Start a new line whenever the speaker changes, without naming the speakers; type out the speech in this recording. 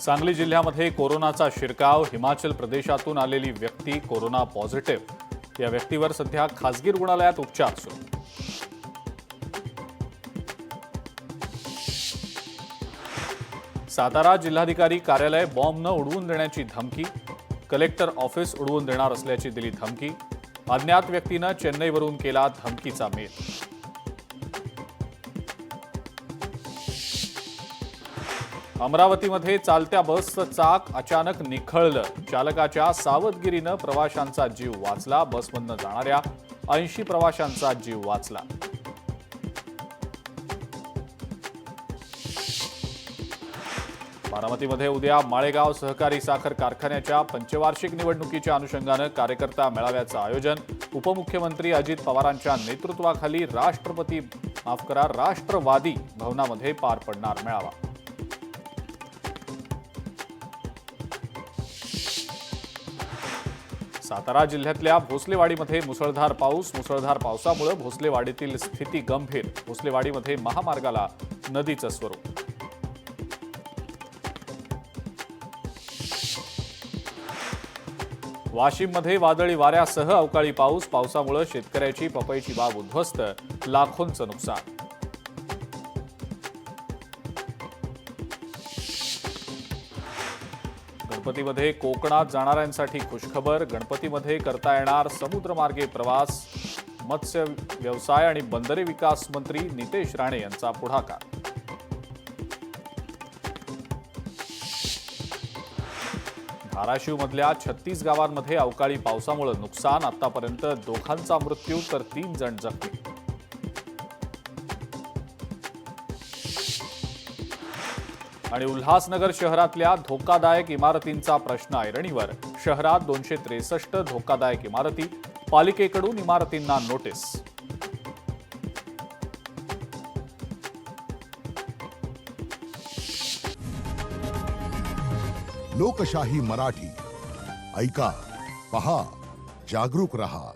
सांगली जिल्ह्यामध्ये कोरोनाचा शिरकाव। हिमाचल प्रदेशातून आलेली व्यक्ती कोरोना पॉझिटिव्ह। या व्यक्तीवर सध्या खासगी रुग्णालयात उपचार सुरू। सातारा जिल्हाधिकारी कार्यालय बॉम्ब न उडवून देण्याची धमकी। कलेक्टर ऑफिस उडवून देणार असल्याची दिली धमकी। अज्ञात व्यक्तीनं चेन्नईवरून केला धमकीचा मेल। अमरावतीमध्ये चालत्या बसचं चाक अचानक निखळलं। चालकाच्या सावधगिरीनं प्रवाशांचा जीव वाचला। बसमधनं जाणाऱ्या 80 प्रवाशांचा जीव वाचला। बारामतीमध्ये उद्या माळेगाव सहकारी साखर कारखान्याच्या पंचवार्षिक निवडणुकीच्या अनुषंगानं कार्यकर्ता मेळाव्याचं आयोजन। उपमुख्यमंत्री अजित पवारांच्या नेतृत्वाखाली राष्ट्रवादी भवनामध्ये पार पडणार मेळावा। सातारा जिल्ह्यातल्या भोसलेवाडीमध्ये मुसळधार पाऊस। मुसळधार पावसामुळे भोसलेवाडीतील स्थिती गंभीर। भोसलेवाडीमध्ये महामार्गाला नदीचं स्वरूप। वाशिममध्ये वादळी वाऱ्यासह अवकाळी पाऊस। पावसामुळे शेतकऱ्याची पपईची बाग उद्ध्वस्त। लाखोंचं नुकसान। गणपतीमध्ये कोकणात जाणाऱ्यांसाठी खुशखबर। गणपतीमध्ये करता येणार समुद्रमार्गे प्रवास। मत्स्य व्यवसाय आणि बंदरे विकास मंत्री नितेश राणे यांचा पुढाकार। धाराशिवमधल्या 36 गावांमध्ये अवकाळी पावसामुळे नुकसान। आतापर्यंत 2 मृत्यू तर 3 जण जखमी। आणि उल्हासनगर शहरातल्या धोकादायक इमारतींचा प्रश्न ऐरणीवर। शहरात 263 धोकादायक इमारती। पालिकेकडून इमारतींना नोटीस।
लोकशाही मराठी ऐका, पहा, जागरूक रहा।